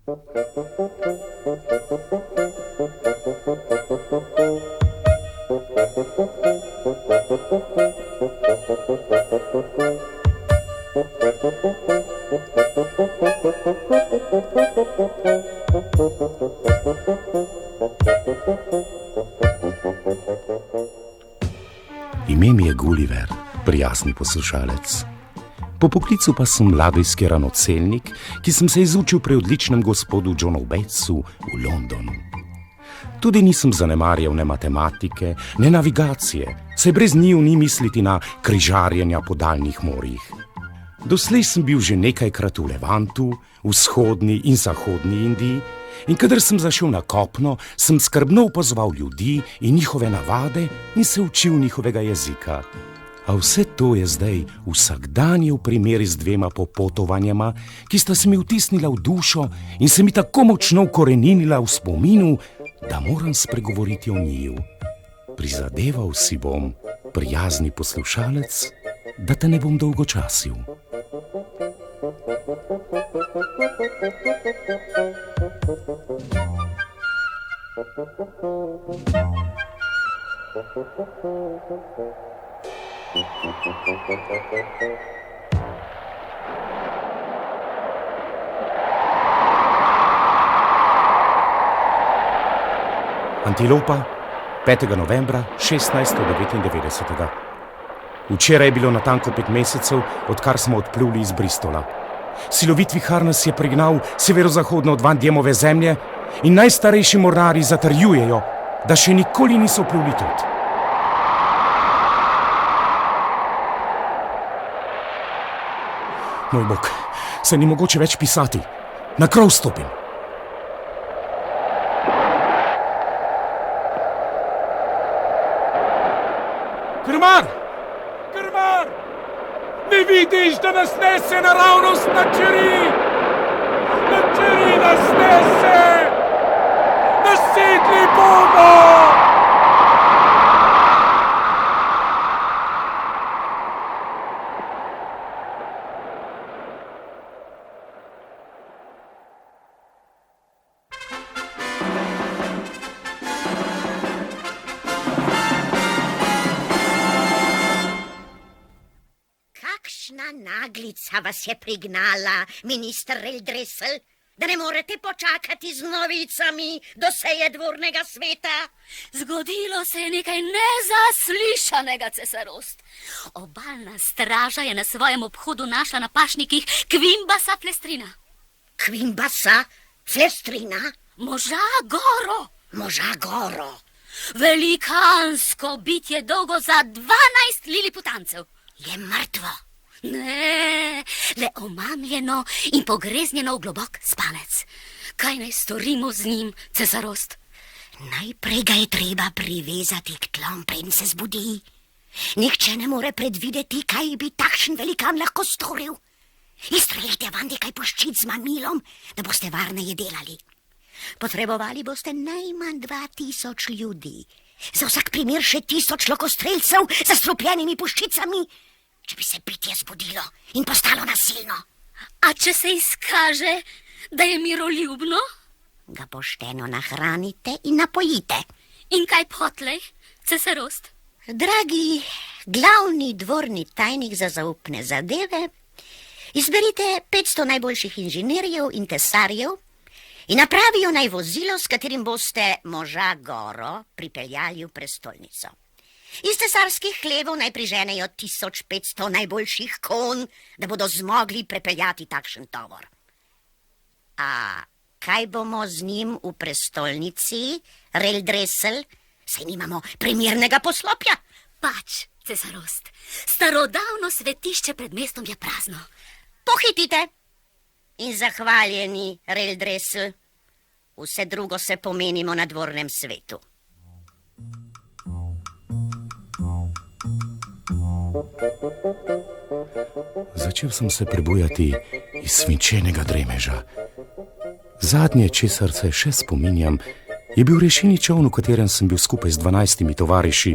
Ime mi je Gulliver, prijazni poslušalec. Po poklicu pa sem ladijski ranocelnik, ki sem se izučil pri odličnem gospodu Johnu Batesu v Londonu. Tudi nisem zanemarjal ne matematike, ne navigacije, saj brez njiju ni misliti na križarjenja po daljnih morjih. Doslej sem bil že nekajkrat v Levantu, vzhodni in zahodni Indiji, in kadar sem zašel na kopno, sem skrbno opazoval ljudi in njihove navade in se učil njihovega jezika. A vse to je zdaj vsakdanji primer z dvema popotovanjama, ki sta se mi vtisnila v dušo in se mi tako močno ukoreninila v spominu, da moram spregovoriti o njiju. Prizadeval si bom, prijazni poslušalec, da te ne bom dolgočasil. Antilopa, 5. novembra 1699. Včeraj je bilo natanko 5 mesecev, odkar smo odpluli iz Bristola. Silovit vihar nas je prignal severozahodno od Van Diemove zemlje in najstarejši mornarji zatrjujejo, da še nikoli niso pluli tod. Moj bog, se ni mogoče več pisati. Na krov stopim. Krmar! Krmar! Ne vidiš, da nas nese naravnost na čeri? Na čeri nas nese! Nasedli bomo! Naglica vas je prignala, minister Reldresel, da ne morete počakati z novicami do seje dvornega sveta. Zgodilo se je nekaj nezaslišanega, cesarost. Obalna straža je na svojem obhodu našla na pašnikih Kvimbasa Flestrina. Kvimbasa Flestrina? Moža Goro. Moža Goro. Velikansko bitje dolgo za 12 liliputancev. Je mrtvo. Ne, le omamljeno in pogreznjeno v globok spanec. Kaj naj storimo z njim, cesarost? Najprej ga je treba privezati k tlom, preden se zbudi. Nihče ne more predvideti, kaj bi takšen velikan lahko storil. Izstrelite van nekaj puščic z mamilom, da boste varneje delali. Potrebovali boste najmanj 2000 ljudi. Za vsak primer še 1000 lokostrelcev z zastrupljenimi puščicami. Če bi se bitje zbudilo in postalo nasilno. A če se izkaže, da je miroljubno? Ga pošteno nahranite in napojite. In kaj potlej, cesarost? Dragi glavni dvorni tajnik za zaupne zadeve, izberite 500 najboljših inženirjev in tesarjev in napravijo naj vozilo, s katerim boste moža Goro pripeljali v prestolnico. Iz cesarskih hlevov naj priženejo 1500 najboljših konj, da bodo zmogli prepeljati takšen tovor. A kaj bomo z njim v prestolnici, Reldresel? Saj nimamo primernega poslopja. Pač, cesarost, starodavno svetišče pred mestom je prazno. Pohitite in zahvaljeni, Reldresel. Vse drugo se pomenimo na dvornem svetu. Začel sem se prebujati iz svinčenega dremeža. Zadnje, česar se še spominjam, je bil rešilni čoln, v katerem sem bil skupaj z 12 tovariši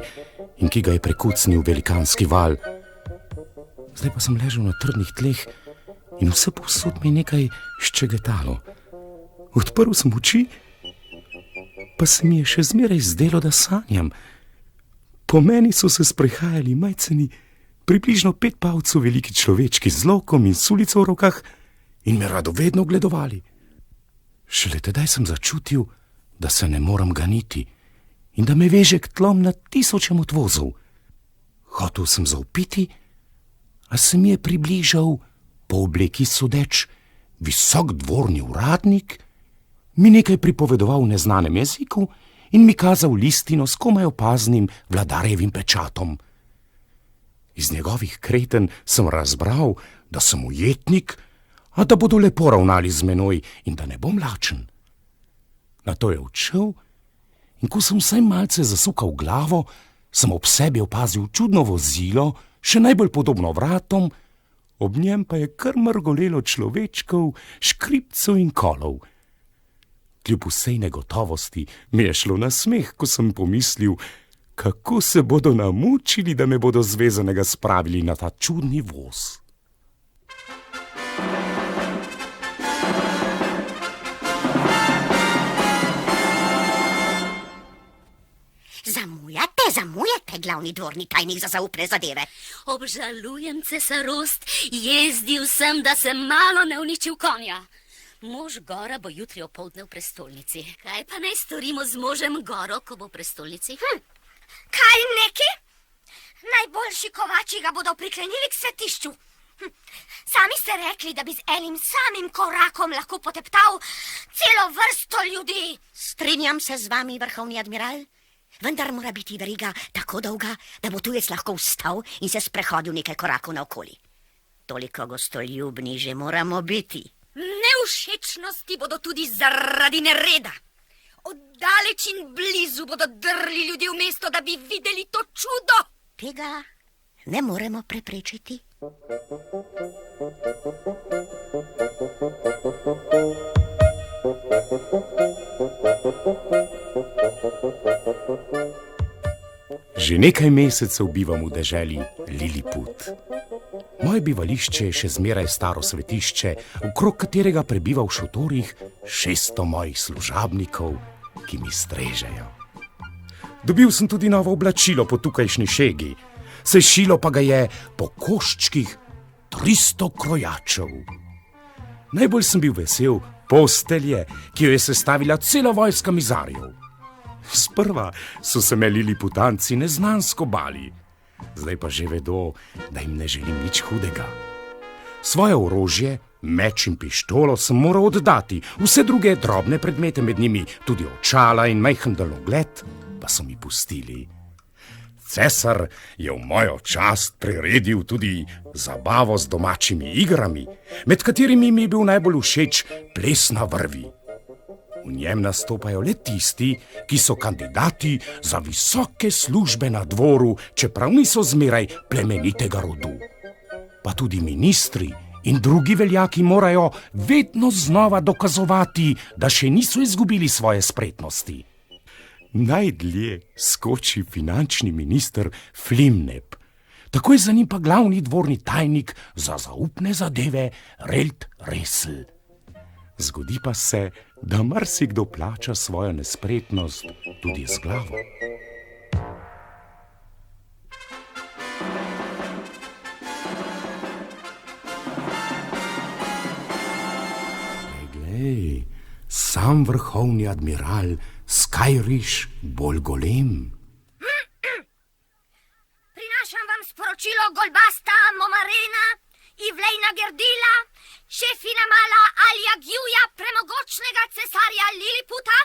in ki ga je prekucnil velikanski val. Zdaj pa sem ležal na trdnih tleh in vse povsod mi je nekaj ščegetalo. Odprl sem oči, pa se mi je še zmeraj zdelo, da sanjam. Po meni so se sprehajali majceni, približno 5 palcev veliki človečki z lokom in sulico v rokah in me radovedno gledovali. Šele tedaj sem začutil, da se ne morem ganiti in da me veže k tlom na tisočem odvozov. Hotel sem zavpiti, a se mi je približal po obleki sodeč visok dvorni uradnik, mi nekaj pripovedoval v neznanem jeziku in mi kazal listino s komaj opaznim vladarjevim pečatom. Iz njegovih kreten sem razbral, da sem ujetnik, a da bodo lepo ravnali z menoj in da ne bom lačen. Nato je odšel in ko sem vsaj malce zasukal glavo, sem ob sebi opazil čudno vozilo, še najbolj podobno vratom, ob njem pa je kar mrgolelo človečkov, škripcev in kolov. Kljub vsej negotovosti mi je šlo na smeh, ko sem pomislil, kako se bodo namučili, da me bodo zvezanega spravili na ta čudni voz. Zamujate, glavni dvorni tajnik za zaupne zadeve. Obžalujem, cesarost, jezdil sem, da sem malo ne uničil konja. Mož Gora bo jutri opoldne v prestolnici. Kaj pa naj storimo z možem Goro, ko bo v prestolnici? Kaj neki? Najboljši kovači ga bodo priklenili k svetišču. Sami ste rekli, da bi z enim samim korakom lahko poteptal celo vrsto ljudi. Strinjam se z vami, vrhovni admiral, vendar mora biti veriga tako dolga, da bo tujec lahko vstal in se sprehodil nekaj korakov naokoli. Toliko gostoljubni že moramo biti. Nevšečnosti bodo tudi zaradi nereda. Oddaleč in blizu bodo drli ljudi v mesto, da bi videli to čudo. Tega ne moremo preprečiti. Že nekaj mesecev bivam v deželi Liliput. Moje bivališče je še zmeraj staro svetišče, okrog katerega prebiva v šotorih 600 mojih služabnikov, ki mi strežejo. Dobil sem tudi novo oblačilo po tukajšnji šegi, sešilo pa ga je po koščkih 300 krojačev. Najbolj sem bil vesel postelje, ki jo je sestavila cela vojska mizarjev. Sprva so se me liliputanci neznansko bali, zdaj pa že vedo, da jim ne želim nič hudega. Svoje orožje, meč in pištolo sem moral oddati, vse druge drobne predmete, med njimi tudi očala in majhen daljnogled, pa so mi pustili. Cesar je v mojo čast priredil tudi zabavo z domačimi igrami, med katerimi mi je bil najbolj všeč ples na vrvi. V njem nastopajo le tisti, ki so kandidati za visoke službe na dvoru, čeprav niso zmeraj plemenitega rodu. Pa tudi ministri in drugi veljaki morajo vedno znova dokazovati, da še niso izgubili svoje spretnosti. Najdlje skoči finančni minister Flimnep, takoj za njim pa glavni dvorni tajnik za zaupne zadeve Relt Resl. Zgodi pa se, da marsikdo plača svojo nespretnost tudi z glavo. Glej, sam vrhovni admiral Skyrish Bolgolem. Prinašam vam sporočilo Golbasta Momarena, Ivlejna Gerdila, šefina mala Alja Gjuja, premogočnega cesarja Liliputa,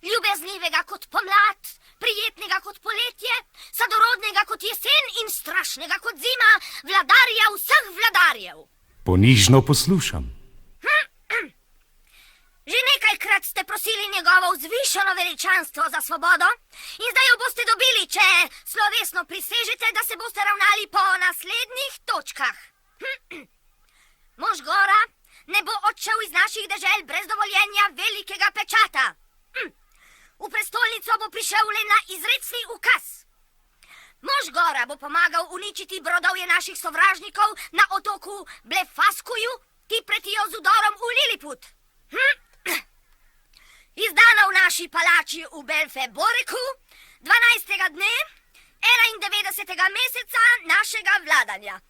ljubeznivega kot pomlad, prijetnega kot poletje, sadorodnega kot jesen in strašnega kot zima, vladarja vseh vladarjev. Ponižno poslušam. Že nekajkrat ste prosili njegovo vzvišeno veličanstvo za svobodo in zdaj jo boste dobili, če slovesno prisežete, da se boste ravnali po naslednjih točkah. Mož Gora ne bo odšel iz naših dežel brez dovoljenja velikega pečata. V prestolnico bo prišel le na izrecni ukaz. Mož Gora bo pomagal uničiti brodovje naših sovražnikov na otoku Blefaskuju, ki pretijo z udorom v Liliput. naši palači v Belfeboriku 12. dne 91. meseca našega vladanja.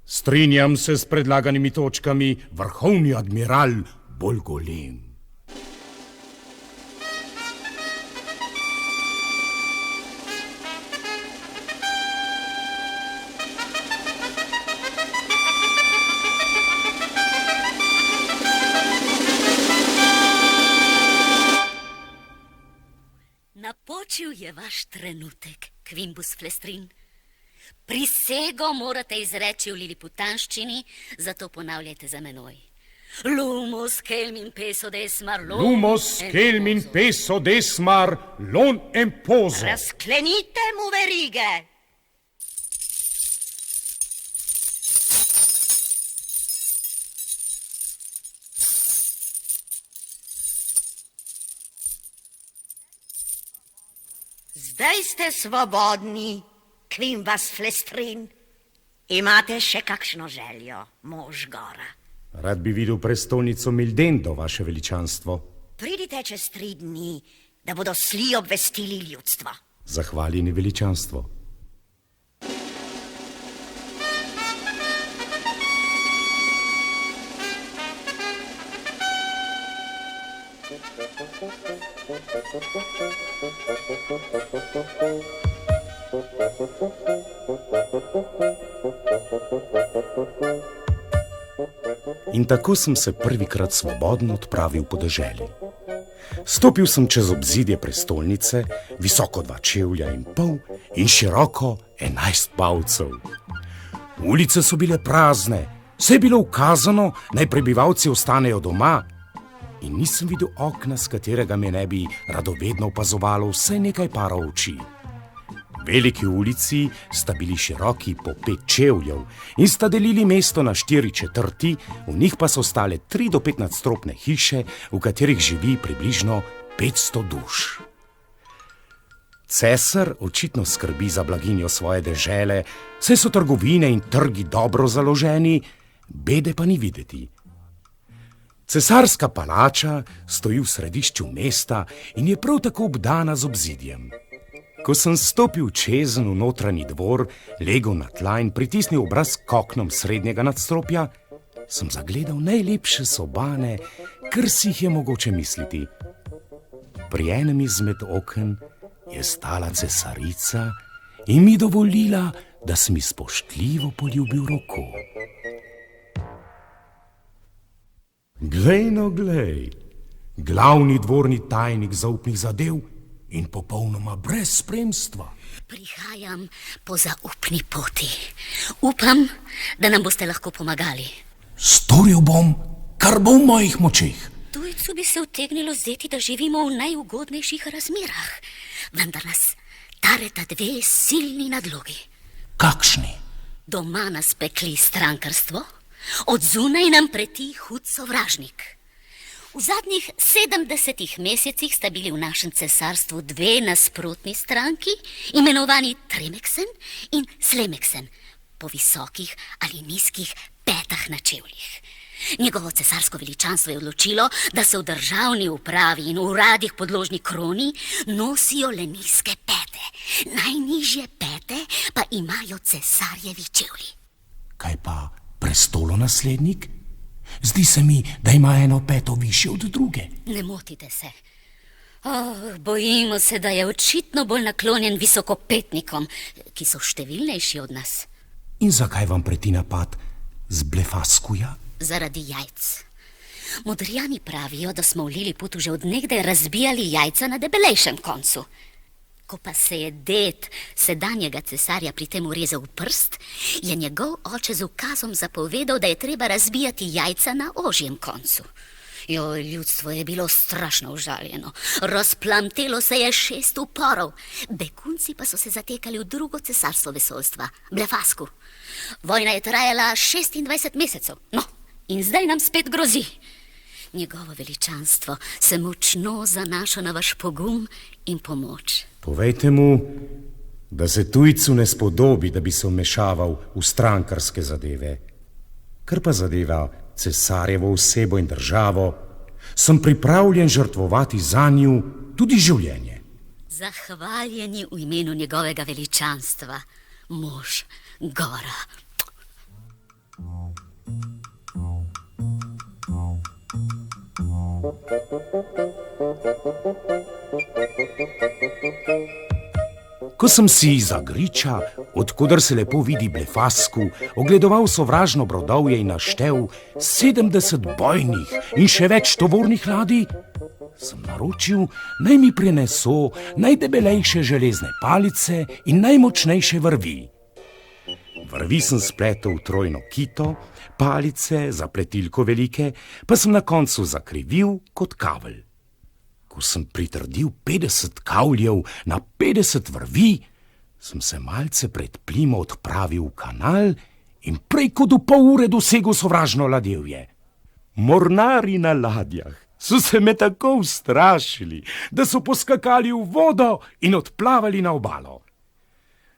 Strinjam se s predlaganimi točkami, vrhovni admiral Bolgolem. Napočil je vaš trenutek, Kvimbus Flestrin. Prisego morate izreči v liliputanščini, zato ponavljajte za menoj. Lumos kelmin peso desmar lon Lumos kelmin peso desmar lon emposo. Razklenite mu verige. Zdaj ste svobodni, Kvimbus Flestrin. Imate še kakšno željo, mož gora? Rad bi videl prestolnico Mildendo, vaše veličanstvo. Pridite čez 3 dni, da bodo sli obvestili ljudstvo. Zahvaljeni veličanstvo. In tako sem se prvikrat svobodno odpravil po deželi. Stopil sem čez obzidje prestolnice, visoko 2,5 čevlja in široko 11 palcev. Ulice so bile prazne, vse je bilo ukazano, naj prebivalci ostanejo doma, in nisem videl okna, s katerega me ne bi radovedno opazovalo vsaj nekaj parov oči. Veliki ulici sta bili široki po 5 čevljev in sta delili mesto na 4 četrti, v njih pa so stale 3 do 5 nadstropne hiše, v katerih živi približno 500 duš. Cesar očitno skrbi za blaginjo svoje dežele, saj so trgovine in trgi dobro založeni, bede pa ni videti. Cesarska palača stoji v središču mesta in je prav tako obdana z obzidjem. Ko sem stopil čezen v notranji dvor, legel na tla in pritisnil obraz k oknom srednjega nadstropja, sem zagledal najlepše sobane, kar si jih je mogoče misliti. Pri enem izmed oken je stala cesarica in mi dovolila, da sem ji spoštljivo poljubil roko. Glej no glej, glavni dvorni tajnik zaupnih zadev in popolnoma brez spremstva. Prihajam po zaupni poti. Upam, da nam boste lahko pomagali. Storil bom, kar bo v mojih močeh. Tujcu bi se utegnilo zdeti, da živimo v najugodnejših razmerah, vendar nas tareta 2 silni nadlogi. Kakšni? Doma nas pekli strankarstvo, od zunaj nam preti hud sovražnik. V zadnjih 70 mesecih sta bili v našem cesarstvu 2 nasprotni stranki, imenovani Tremeksen in Slemeksen, po visokih ali nizkih petah na čevljih. Njegovo cesarsko veličanstvo je odločilo, da se v državni upravi in uradih podložni kroni nosijo le nizke pete. Najnižje pete pa imajo cesarjevi čevlji. Kaj pa prestolonaslednik? Zdi se mi, da ima eno peto višje od druge. Ne motite se. Bojimo se, da je očitno bolj naklonjen visokopetnikom, ki so številnejši od nas. In zakaj vam preti napad z Blefaskuja? Zaradi jajc. Modrijani pravijo, da smo v Liliputu že od nekdaj razbijali jajca na debelejšem koncu. Ko pa se je ded sedanjega cesarja pri tem urezal v prst, je njegov oče z ukazom zapovedal, da je treba razbijati jajca na ožjem koncu. Ljudstvo je bilo strašno užaljeno. Razplamtelo se je 6 uporov. Begunci pa so se zatekali v drugo cesarstvo vesoljstva, Blefasku. Vojna je trajala 26 mesecev. No, in zdaj nam spet grozi. Njegovo veličanstvo se močno zanaša na vaš pogum in pomoč. Povejte mu, da se tujcu ne spodobi, da bi se vmešaval v strankarske zadeve. Kar pa zadeva cesarjevo osebo in državo, sem pripravljen žrtvovati zanju tudi življenje. Zahvaljeni v imenu njegovega veličanstva, mož Gora. Ko sem si iza griča, odkudar se lepo vidi Blefasku, ogledoval sovražno brodovje in naštel 70 bojnih in še več tovornih ladij, sem naročil, naj mi prineso najdebelejše železne palice in najmočnejše vrvi. Vrvi sem spletel v trojno kito, palice za pletilko velike, pa sem na koncu zakrivil kot kavelj. Ko sem pritrdil 50 kavljev na 50 vrvi, sem se malce pred plimo odpravil v kanal in prej kot v pol ure dosegel sovražno ladjevje. Mornari na ladjah so se me tako ustrašili, da so poskakali v vodo in odplavali na obalo.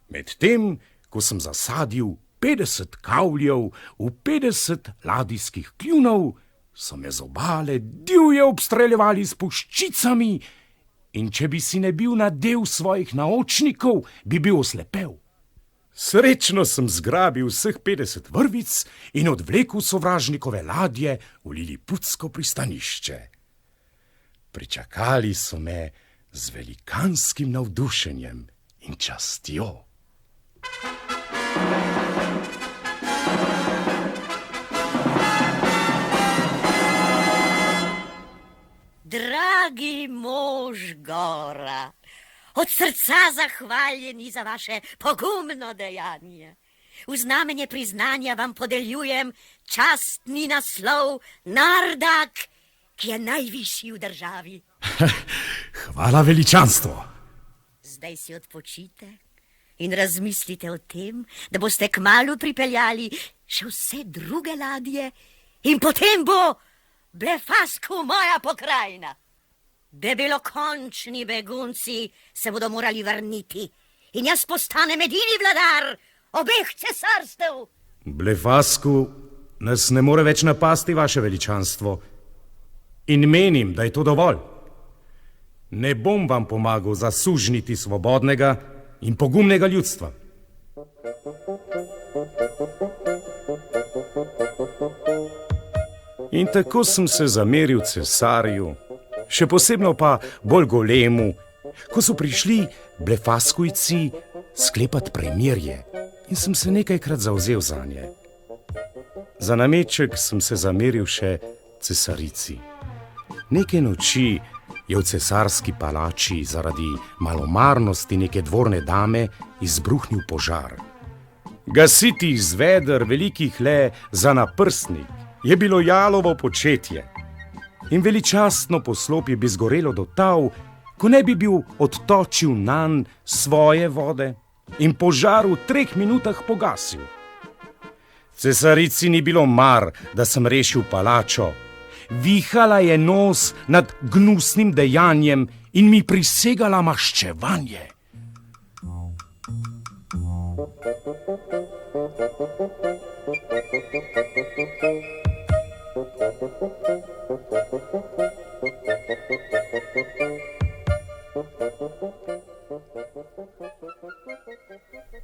Medtem, ko sem zasadil 50 kavljev v 50 ladijskih kljunov, so me z obale divje obstreljevali s puščicami in če bi si ne bil nadel svojih naočnikov, bi bil oslepel. Srečno sem zgrabil vseh 50 vrvic in odvlekel sovražnikove ladje v liliputsko pristanišče. Pričakali so me z velikanskim navdušenjem in častjo. Dragi mož Gora, od srca zahvaljeni za vaše pogumno dejanje. V znamenje priznanja vam podeljujem častni naslov Nardak, ki je najvišji v državi. Hvala, veličanstvo. Zdaj si odpočite in razmislite o tem, da boste kmalu pripeljali še vse druge ladje in potem bo Blefasku moja pokrajina. Debelokončni begunci se bodo morali vrniti in jaz postanem edini vladar obeh cesarstev. Blefasku nas ne more več napasti, vaše veličanstvo. In menim, da je to dovolj. Ne bom vam pomagal zasužniti svobodnega in pogumnega ljudstva. In tako sem se zameril cesarju, še posebno pa bolj golemu, ko so prišli Blefaskujci sklepat premirje in sem se nekajkrat zavzel zanje. Za nameček sem se zameril še cesarici. Neke noči je v cesarski palači zaradi malomarnosti neke dvorne dame izbruhnil požar. Gasiti iz veder velikih le za naprstnik je bilo jalovo početje in veličastno poslopje bi zgorelo do tal, ko ne bi bil odtočil nanj svoje vode in požar v 3 minutah pogasil. Cesarici ni bilo mar, da sem rešil palačo. Vihala je nos nad gnusnim dejanjem in mi prisegala maščevanje.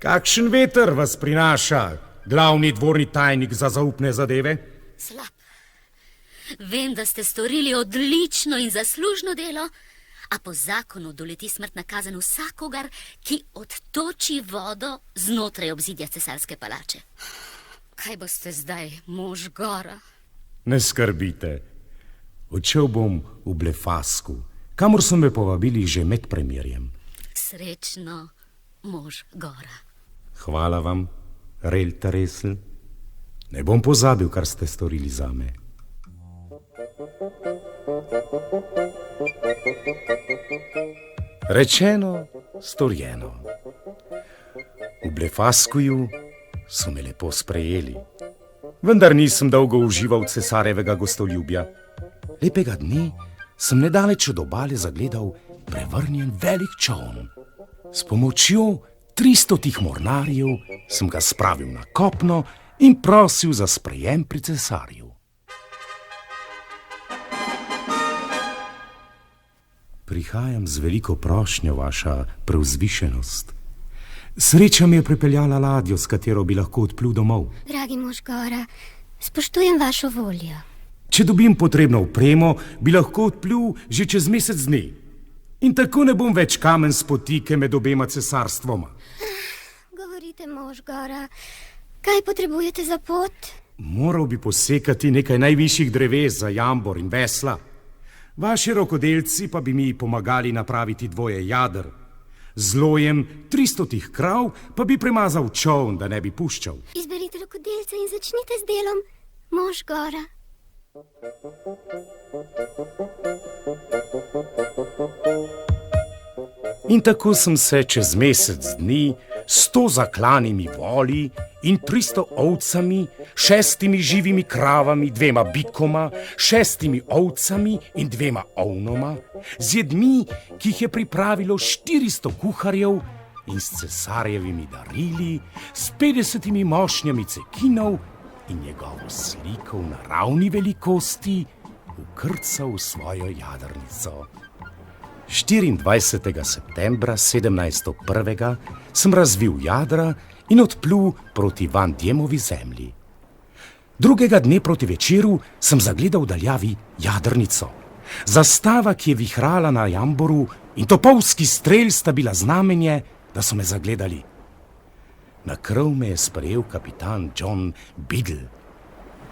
Kakšen veter vas prinaša, glavni dvorni tajnik za zaupne zadeve? Slab. Vem, da ste storili odlično in zaslužno delo, a po zakonu doleti smrtna kazen vsakogar, ki odtoči vodo znotraj obzidja cesarske palače. Kaj boste zdaj, mož Gora? Ne skrbite. Odšel bom v Blefasku, kamor so me povabili že med premirjem. Srečno, mož Gora. Hvala vam, Rel Teresl. Ne bom pozabil, kar ste storili zame. Rečeno, storjeno. V Blefaskuju so me lepo sprejeli. Vendar nisem dolgo užival cesarjevega gostoljubja. Lepega dne sem nedaleč od obale zagledal prevrnjen velik čoln. S pomočjo 300 mornarjev sem ga spravil na kopno in prosil za sprejem pri cesarju. Prihajam z veliko prošnjo, vaša preuzvišenost. Sreča mi je pripeljala ladjo, s katero bi lahko odplul domov. Dragi mož Gora, spoštujem vašo voljo. Če dobim potrebno opremo, bi lahko odplul že čez mesec dni. In tako ne bom več kamen spotike med obema cesarstvoma. Govorite, mož Gora, kaj potrebujete za pot? Moral bi posekati nekaj najvišjih dreves za jambor in vesla. Vaši rokodelci pa bi mi pomagali napraviti 2 jader. Z lojem 300 krav pa bi premazal čoln, da ne bi puščal. Izberite rokodelca in začnite z delom, mož Gora. In tako sem se čez mesec dni 100 zaklanimi voli in 300 ovcami, 6 živimi kravami, 2 bikoma, 6 ovcami in 2 ovnoma, z jedmi, ki jih je pripravilo 400 kuharjev, in s cesarjevimi darili, s 50 mošnjami cekinov in njegovo sliko v naravni velikosti vkrcal v svojo jadrnico. 24. septembra 1701. sem razvil jadra in odplul proti Van Diemovi zemlji. Drugega dne proti večeru sem zagledal v daljavi jadrnico. Zastava, ki je vihrala na jamboru, in topovski strelj sta bila znamenje, da so me zagledali. Na krov me je sprejel kapitan John Biddle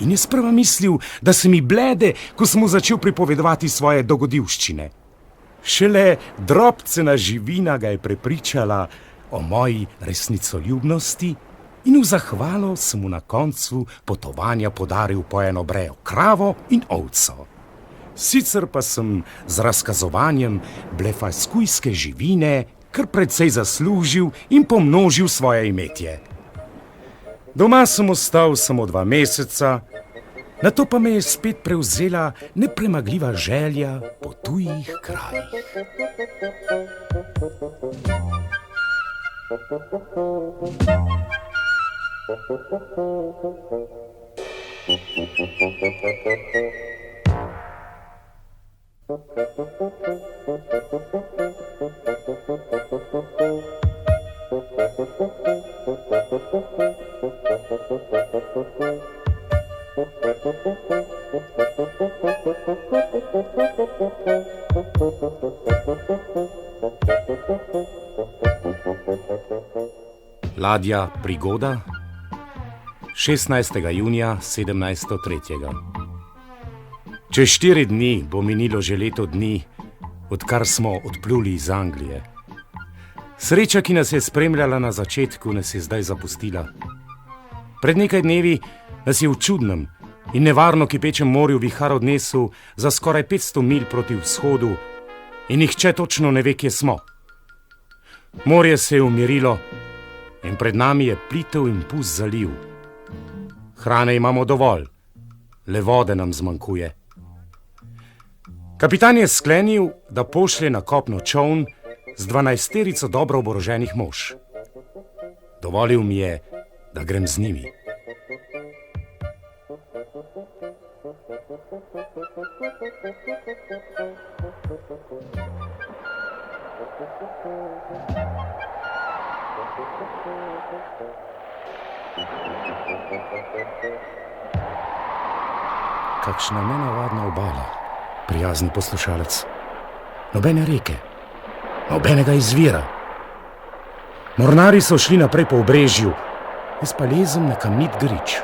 in je sprva mislil, da se mi blede, ko sem mu začel pripovedovati svoje dogodivščine. Šele drobcena živina ga je prepričala o moji resnicoljubnosti in v zahvalo sem mu na koncu potovanja podaril po eno brejo kravo in ovco. Sicer pa sem z razkazovanjem blefaskujske živine kar precej zaslužil in pomnožil svoje imetje. Doma sem ostal samo 2 meseca, nato pa me je spet prevzela nepremagljiva želja po tujih krajih. Ladja Prigoda, 16. junija 1703. Čez 4 dni bo minilo že leto dni, odkar smo odpluli iz Anglije. Sreča, ki nas je spremljala na začetku, nas je zdaj zapustila. Pred nekaj dnevi nas je v čudnem in nevarno kipečem morju vihar odnesel za skoraj 500 milj proti vzhodu in nihče točno ne ve, kje smo. Morje se je umirilo in pred nami je plitev in pust zaliv. Hrane imamo dovolj, le vode nam zmanjkuje. Kapitan je sklenil, da pošlje na kopno čoln z 12 dobro oboroženih mož. Dovolil mi je, da grem z njimi. Kakšna nenavadna obala, prijazni poslušalec. Nobene reke, nobenega izvira. Mornari so šli naprej po obrežju, jaz pa lezem na kamnit grič.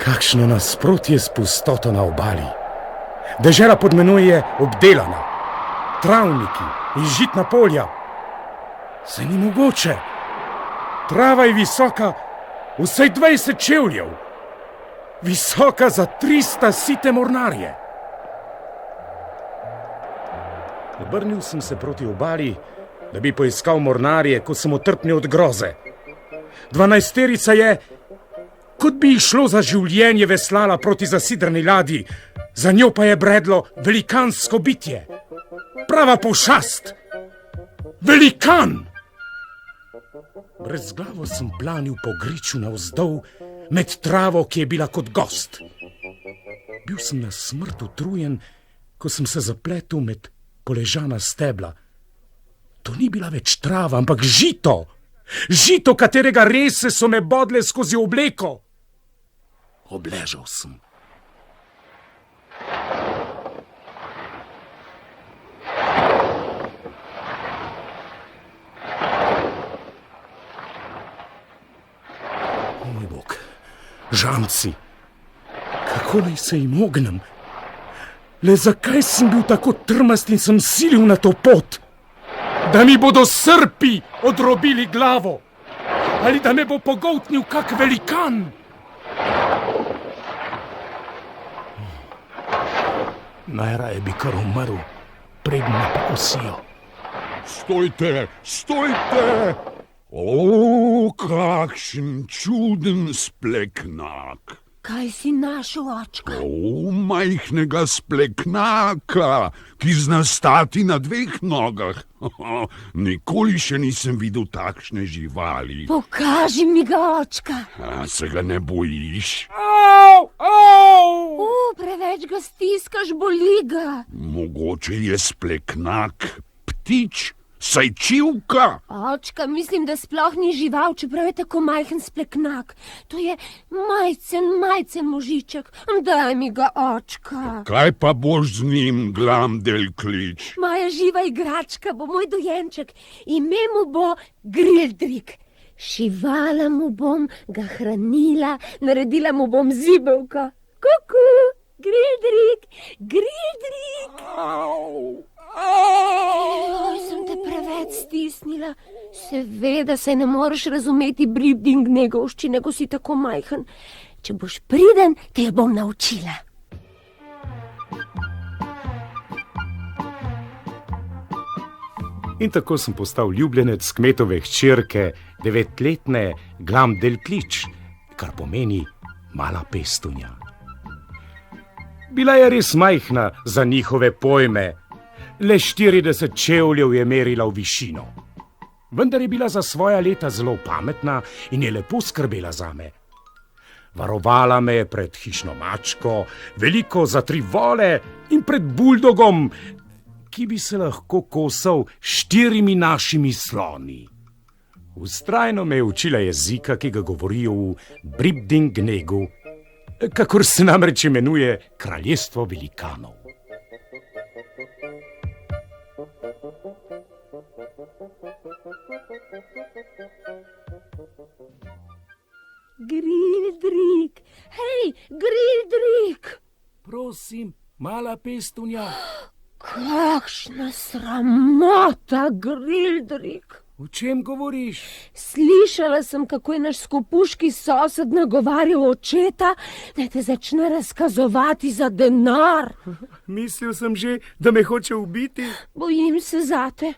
Kakšno nasprotje s pustoto na obali. Dežela pod menoj je obdelana, travniki in žitna polja. Saj ni mogoče. Trava je visoka vsaj 20 čevljev. Visoka za 300 site mornarje. Obrnil sem se proti obali, da bi poiskal mornarje, ko sem otrpnil od groze. 12 je, kot bi šlo za življenje, veslala proti zasidrani ladji, za njo pa je bredlo velikansko bitje. Prava pošast! Velikan! Brezglavo sem planil po griču navzdol med travo, ki je bila kot gost. Bil sem na smrt utrujen, ko sem se zapletel med poležana stebla. To ni bila več trava, ampak žito. Žito, katerega rese so me bodle skozi obleko. Obležal sem. Moj bog, žamci, kako naj se jim ognem? Le zakaj sem bil tako trmast in sem silil na to pot? Da mi bodo srpi odrobili glavo? Ali da me bo pogoltnil kak velikan? Najraje bi kar umrl, preden me pokosijo. Stojte, stojte! O, kakšen čuden spleknak! Kaj si našel, očka? O, majhnega spleknaka, ki zna stati na 2 nogah. Nikoli še nisem videl takšne živali. Pokaži mi ga, očka. A se ga ne bojiš? Au, au! Preveč ga stiskaš, boli ga. Mogoče je spleknak ptič, saj čivka. Očka, mislim, da sploh ni žival, čeprav je tako majhen spleknak. To je majcen možiček. Daj mi ga, očka. Kaj pa boš z njim, Glamdelklič? Moja živa igračka bo moj dojenček. Ime mu bo Grildrik. Šivala mu bom, ga hranila, naredila mu bom zibelko. Kuku, Grildrik, Grildrik. Oj, sem te preveč stisnila. Seveda se ne moreš razumeti Bribding negovščine, ko si tako majhen. Če boš priden, te jo bom naučila. In tako sem postal ljubljenec kmetove hčerke, 9-letne Glamdelklič, kar pomeni mala pestunja. Bila je res majhna za njihove pojme. Le 40 čevljev je merila v višino. Vendar je bila za svoja leta zelo pametna in je lepo skrbela zame. Varovala me je pred hišno mačko, veliko za 3 vole in pred buldogom, ki bi se lahko kosal 4 našimi sloni. Vztrajno me je učila jezika, ki ga govorijo v Bribdingnegu, kakor se namreč imenuje kraljestvo velikanov. Grildrik, hej, Grildrik! Prosim, mala pestunja. Kakšna sramota, Grildrik! O čem govoriš? Slišala sem, kako je naš skopuški sosed nagovarjal očeta, da te začne razkazovati za denar. Mislil sem že, da me hoče ubiti. Bojim se zate,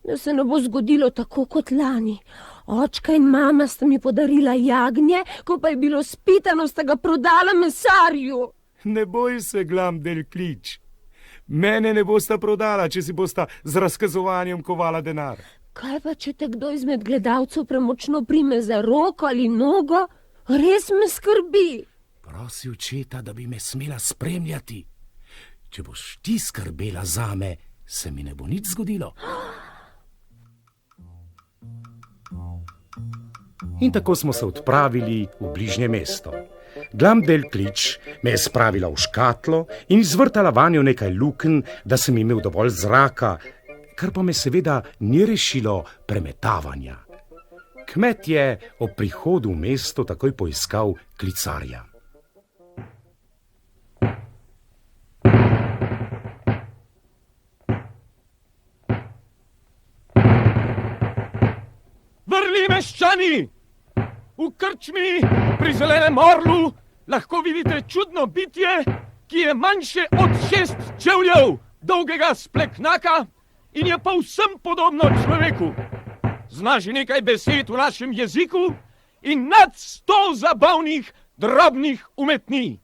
da se ne bo zgodilo tako kot lani. Očka in mama sta mi podarila jagnje, ko pa je bilo spitano, sta ga prodala mesarju. Ne boj se, Glamdelklič. Mene ne bosta prodala, če si bosta z razkazovanjem kovala denar. Kaj pa, če te kdo izmed gledalcev premočno prime za roko ali nogo? Res me skrbi. Prosi očeta, da bi me smela spremljati. Če boš ti skrbela zame, se mi ne bo nič zgodilo. In tako smo se odpravili v bližnje mesto. Glamdelklič me je spravila v škatlo in izvrtala vanjo nekaj lukenj, da sem imel dovolj zraka, kar pa me seveda ni rešilo premetavanja. Kmet je ob prihodu v mesto takoj poiskal klicarja. Vrli meščani! V krčmi pri Zelenem orlu lahko vidite čudno bitje, ki je manjše od 6 čevljev dolgega spleknaka in je povsem podobno človeku. Zna že nekaj besed v našem jeziku in nad 100 zabavnih drobnih umetnin.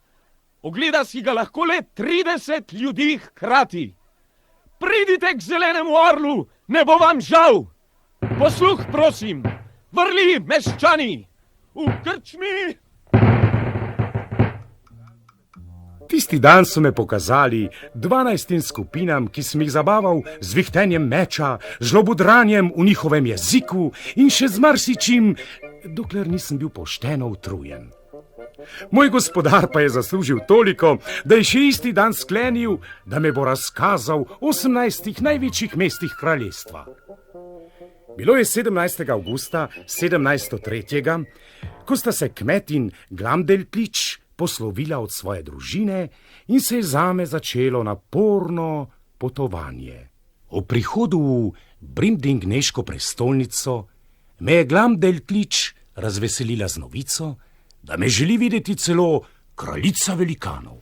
Ogleda si ga lahko le 30 ljudi hkrati. Pridite k Zelenemu orlu, ne bo vam žal. Posluh, prosim, vrli meščani, v krčmi. Tisti dan so me pokazali 12 skupinam, ki sem jih zabaval z vihtenjem meča, žlobodranjem v njihovem jeziku in še z marsičim, dokler nisem bil pošteno utrujen. Moj gospodar pa je zaslužil toliko, da je še isti dan sklenil, da me bo razkazal o 18 največjih mestih kraljestva. Bilo je 17. avgusta 1703., ko sta se kmet in Glamdelplič poslovila od svoje družine in se je zame začelo naporno potovanje. O prihodu v Brimdingneško prestolnico me je Glamdelplič razveselila z novico, da me želi videti celo kraljica velikanov.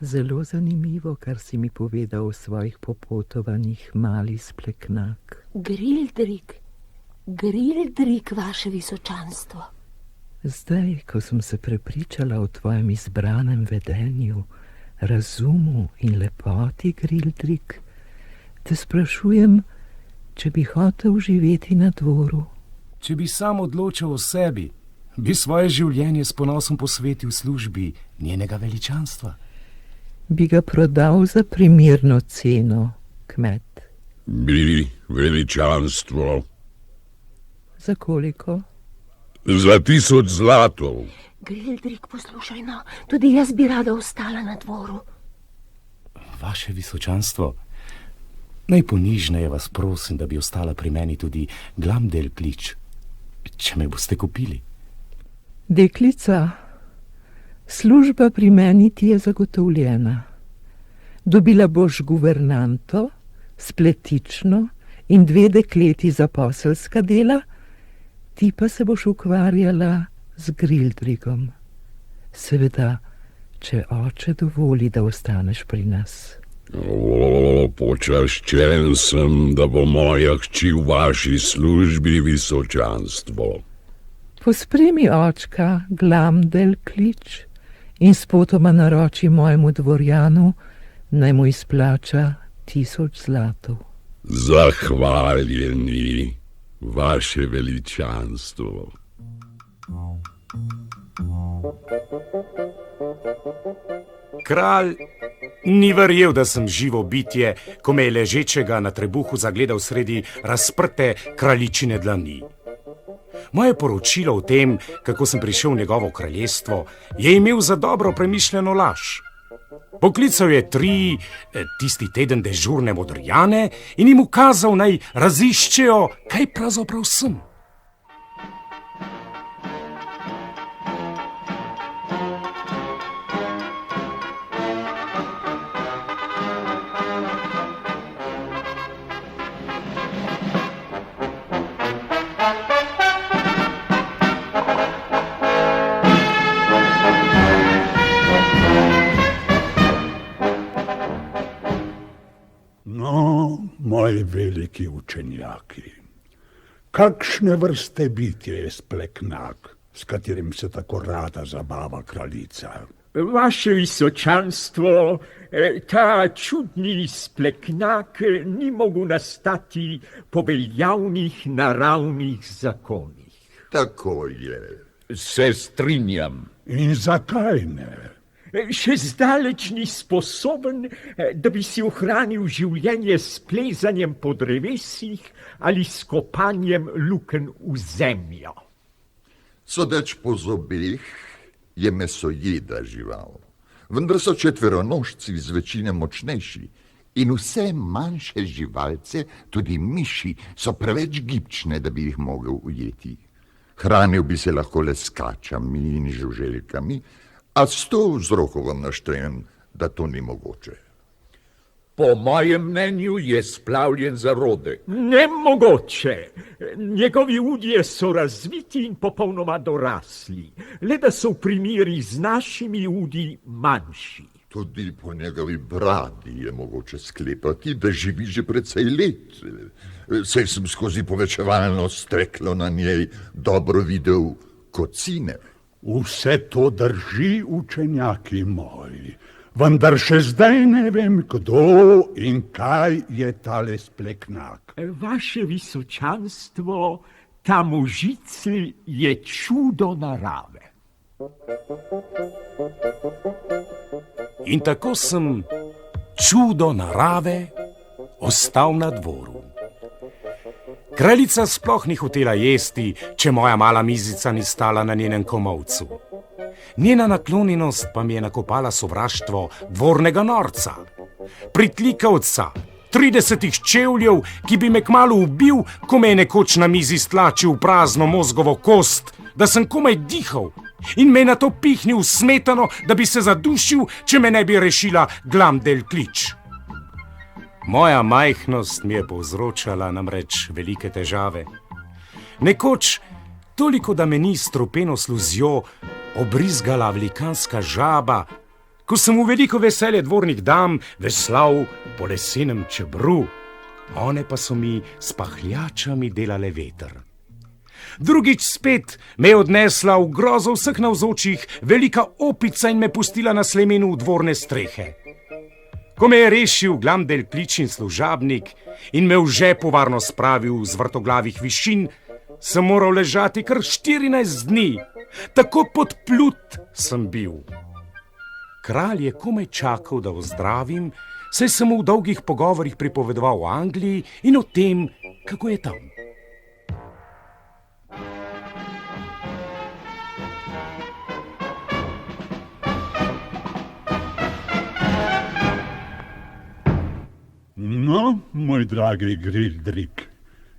Zelo zanimivo, kar si mi povedal o svojih popotovanjih, mali spleknak. Grildrik, vaše visočanstvo. Zdaj, ko sem se prepričala o tvojem izbranem vedenju, razumu in lepoti, Grildrik, te sprašujem, če bi hotel živeti na dvoru. Če bi sam odločil o sebi, bi svoje življenje s ponosom posvetil službi njenega veličanstva. Bi ga prodal za primerno ceno, kmet. Bi, veličanstvo. Za koliko? Za 1000 zlatov. Grildrik, poslušaj, no, tudi jaz bi rada ostala na dvoru. Vaše visočanstvo, najponižneje vas prosim, da bi ostala pri meni tudi Glamdelplič, če me boste kupili. Deklica, služba pri meni ti je zagotovljena. Dobila boš guvernanto, spletično in 2 dekleti za poselska dela, ti pa se boš ukvarjala z Grildrigom. Seveda, če oče dovoli, da ostaneš pri nas. Počaščen sem, da bo moja hči v vaši službi, visočanstvo. Pospremi očka Glamdelplič in spotoma naroči mojemu dvorjanu, naj mu izplača 1000 zlatov. Zahvaljeni, vaše veličanstvo. Kralj ni verjel, da sem živo bitje, ko me je ležečega na trebuhu zagledal sredi razprte kraljičine dlani. Moje poročilo o tem, kako sem prišel v njegovo kraljestvo, je imel za dobro premišljeno laž. Poklical je 3 tisti teden dežurne modrjane in jim ukazal, naj raziščejo, kaj pravzaprav sem. Moji veliki učenjaki, kakšne vrste bitje je spleknak, s katerim se tako rada zabava kraljica? Vaše visočanstvo, ta čudni spleknak ni mogel nastati po veljavnih naravnih zakonih. Tako je. Se strinjam. In zakaj ne? Še zdaleč ni sposoben, da bi si ohranil življenje s plezanjem po drevesih ali s kopanjem lukenj v zemljo. Sodeč po zobeh je mesojeda žival, vendar so četveronožci zvečine močnejši in vse manjše živalce, tudi miši, so preveč gibčne, da bi jih mogel ujeti. Hranil bi se lahko le s kačami in žuželkami, a 100 vzrokov vam naštejem, da to ni mogoče. Po mojem mnenju je splavljen zarodek. Nemogoče. Njegovi udje so razviti in popolnoma dorasli, le da so v primeri z našimi udji manjši. Tudi po njegovi bradi je mogoče sklepati, da živi že precej let. Saj sem skozi povečevalno steklo na njej dobro videl kocine. Vse to drži, učenjaki moji, vendar še zdaj ne vem, kdo in kaj je tale spleknak. Vaše visočanstvo, tam v žici je čudo narave. In tako sem čudo narave ostal na dvoru. Kraljica sploh ni hotela jesti, če moja mala mizica ni stala na njenem komolcu. Njena naklonjenost pa mi je nakopala sovraštvo dvornega norca, pritlikavca, 30 čevljev, ki bi me kmalu ubil, ko me je nekoč na mizi stlačil v prazno mozgovo kost, da sem komaj dihal in me je nato pihnil v smetano, da bi se zadušil, če me ne bi rešila Glamdelklič. Moja majhnost mi je povzročala namreč velike težave. Nekoč, toliko da me ni strupeno sluzjo obrizgala velikanska žaba, ko sem v veliko veselje dvornih dam veslal po lesenem čebru, one pa so mi s pahljačami delale veter. Drugič spet me je odnesla v grozo vseh navzočih velika opica in me pustila na slemenu v dvorne strehe. Ko me je rešil Glamdelklič in služabnik in me v žepu varno spravil z vrtoglavih višin, sem moral ležati kar 14 dni, tako podplut sem bil. Kralj je komaj čakal, da ozdravim, saj sem mu v dolgih pogovorih pripovedoval o Angliji in o tem, kako je tam. No, moj dragi Grildrik,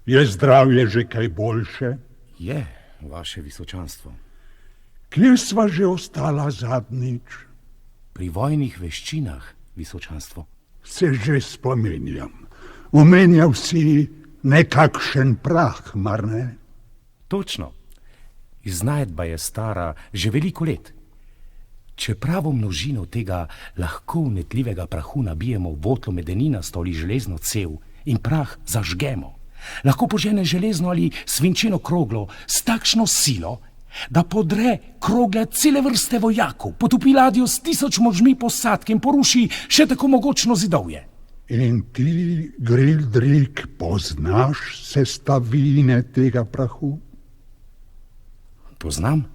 je zdravje že kaj boljše? Je, vaše visočanstvo. Kje sva že ostala zadnjič? Pri vojnih veščinah, visočanstvo. Se že spominjam. Omenjal si nekakšen prah, mar ne? Točno. Iznajdba je stara že veliko let. Če pravo množino tega lahko vnetljivega prahu nabijemo v votlo medeninasto ali železno cev in prah zažgemo, lahko požene železno ali svinčeno kroglo s takšno silo, da podre krogle cele vrste vojakov, potopi ladjo s 1000 možmi posadke in poruši še tako mogočno zidovje. In ti, Grildrik, poznaš sestavine tega prahu? Poznam,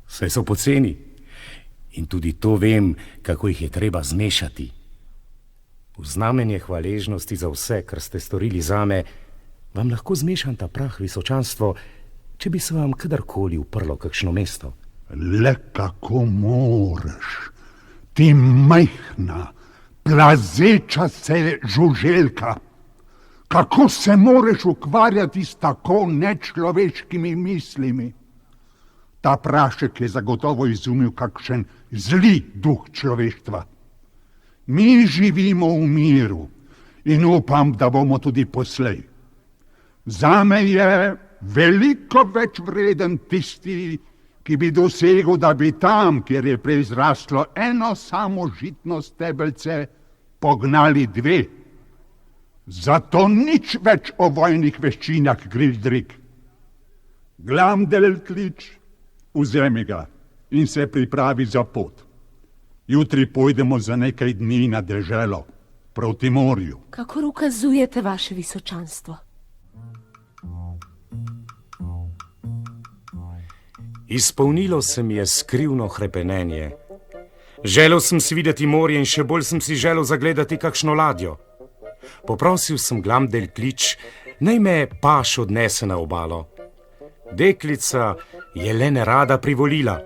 saj so poceni. In tudi to vem, kako jih je treba zmešati. V znamenje hvaležnosti za vse, kar ste storili zame, vam lahko zmešam ta prah, visočanstvo, če bi se vam kadarkoli uprlo kakšno mesto. Le kako moreš, ti majhna, plazeča se žuželka, kako se moreš ukvarjati s tako nečloveškimi mislimi? Ta prašek je zagotovo izumil kakšen zli duh človeštva. Mi živimo v miru in upam, da bomo tudi poslej. Zame je veliko več vreden tisti, ki bi dosegel, da bi tam, kjer je prej zraslo eno samo žitno stebelce, pognali 2. Zato nič več o vojnih veščinah, Grildrik. Glamdelklič, vzemi ga in se pripravi za pot. Jutri pojdemo za nekaj dni na deželo, proti morju. Kakor ukazujete, vaše visočanstvo. Izpolnilo se mi je skrivno hrepenenje. Želel sem si videti morje in še bolj sem si želel zagledati kakšno ladjo. Poprosil sem Glamdelklič, naj me paš odnese na obalo. Deklica je le nerada privolila.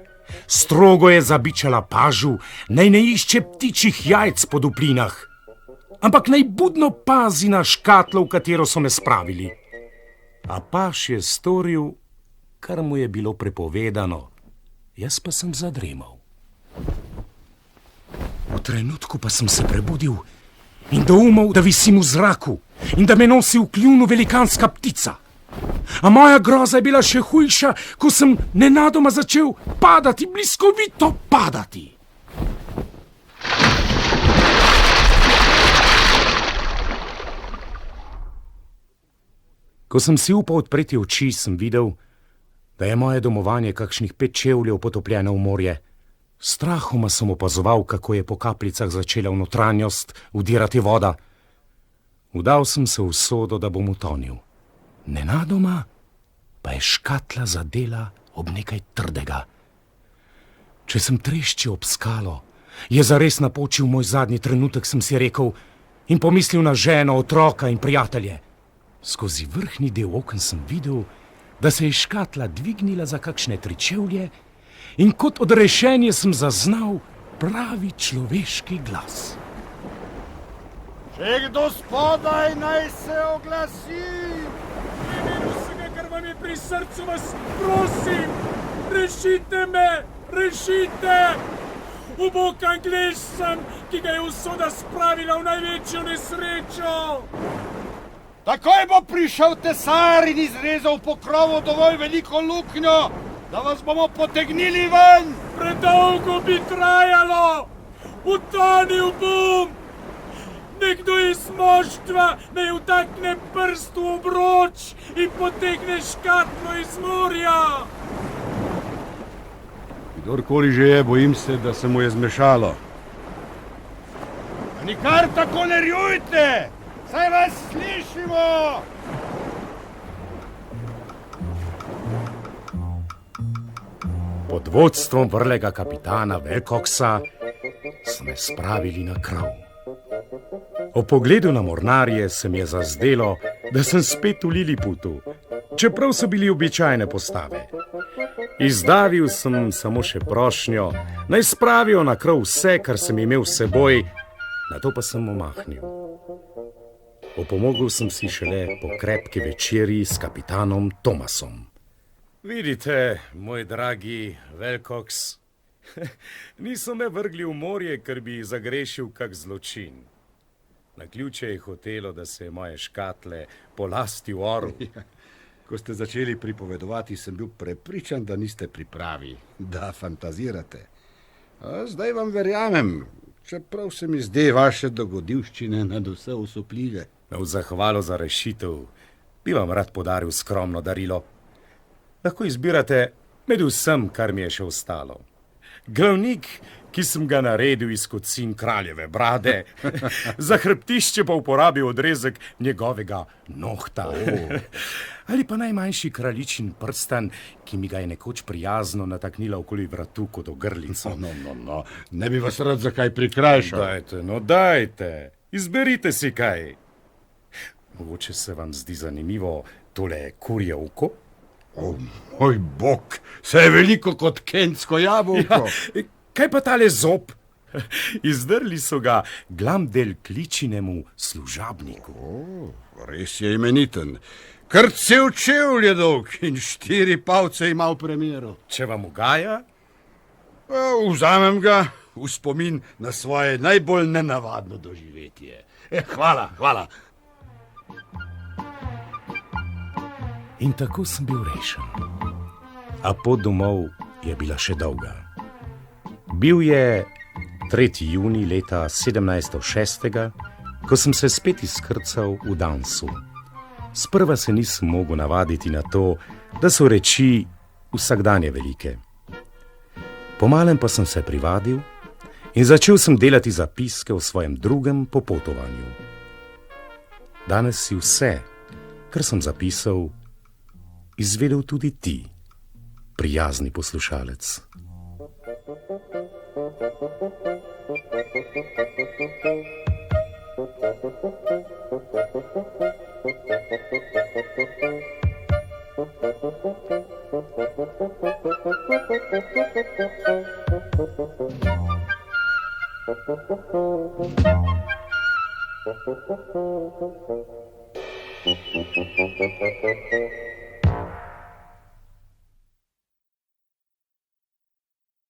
Strogo je zabičala pažu, naj ne išče ptičjih jajc po duplinah, ampak naj budno pazi na škatlo, v katero so me spravili. A paž je storil, kar mu je bilo prepovedano, jaz pa sem zadremal. V trenutku pa sem se prebudil in doumel, da visim v zraku in da me nosi v kljunu velikanska ptica. A moja groza je bila še hujša, ko sem nenadoma začel padati, bliskovito padati. Ko sem si upal odpreti oči, sem videl, da je moje domovanje kakšnih 5 čevljev potopljeno v morje, Strahoma sem opazoval, kako je po kapljicah začela v notranjost vdirati voda. Vdal sem se v usodo, da bom utonil. Nenadoma pa je škatla zadela ob nekaj trdega. Če sem treščil ob skalo, je zares napočil moj zadnji trenutek, sem si rekel, in pomislil na ženo, otroka in prijatelje. Skozi vrhnji del oken sem videl, da se je škatla dvignila za kakšne 3 čevlje in kot odrešenje sem zaznal pravi človeški glas. Če kdo spodaj, naj se oglasi. V imenu vsega, kar vam je pri srcu, vas prosim, rešite me, rešite! Ubog Anglež sem, ki ga je usoda spravila v največjo nesrečo. Takoj bo prišel tesar in izrezal v pokrovu dovolj veliko luknjo, da vas bomo potegnili ven. Predolgo bi trajalo, utonil bom. Nekdo iz moštva naj vtakne prst v obroč in potegne škatlo iz morja. Kdorkoli že je, bojim se, da se mu je zmešalo. A nikar tako ne rjujte, saj vas slišimo. Pod vodstvom vrlega kapitana Velkoksa so me spravili na krov. O pogledu na mornarje se mi je zazdelo, da sem spet v Liliputu, čeprav so bili običajne postave. Izdavil sem samo še prošnjo, naj spravijo na krov vse, kar sem imel s seboj, nato pa sem omahnil. Opomogel sem si šele po krepki večerji s kapitanom Thomasom. Vidite, moj dragi Velkoks, niso me vrgli v morje, ker bi zagrešil kak zločin. Naključje je hotelo, da se moje škatle polasti v orlu. Ko ste začeli pripovedovati, sem bil prepričan, da niste pripravi, da fantazirate. A zdaj vam verjamem, čeprav se mi zdi vaše dogodivščine nadvse osupljive. V zahvalo za rešitev bi vam rad podaril skromno darilo. Lahko izbirate med vsem, kar mi je še ostalo. Glavnik, ki sem ga naredil iz kocin kraljeve brade, za hrbtišče pa uporabil odrezek njegovega nohta. Ali pa najmanjši kraljičin prstan, ki mi ga je nekoč prijazno nataknila okoli vratu kot ogrlico. No, ne bi vas rad za kaj prikrajšal. Dajte, izberite si kaj. Mogoče se vam zdi zanimivo tole kurje oko? O, moj bog, se je veliko kot kentsko jabolko. Ja, kaj pa tale zob? Izdrli so ga Glamdel kličinemu služabniku. Res je imeniten. Kar cel čevl je dolg in 4 palce ima v premeru. Če vam ugaja? Vzamem ga v spomin na svoje najbolj nenavadno doživetje. Hvala. In tako sem bil rešen. A pot domov je bila še dolga. Bil je 3. junij leta 1706, ko sem se spet izkrcal v Dansu. Sprva se nisem mogel navaditi na to, da so reči vsakdanje velike. Pomalem pa sem se privadil in začel sem delati zapiske o svojem drugem popotovanju. Danes si vse, kar sem zapisal, izvedel tudi ti, prijazni poslušalec.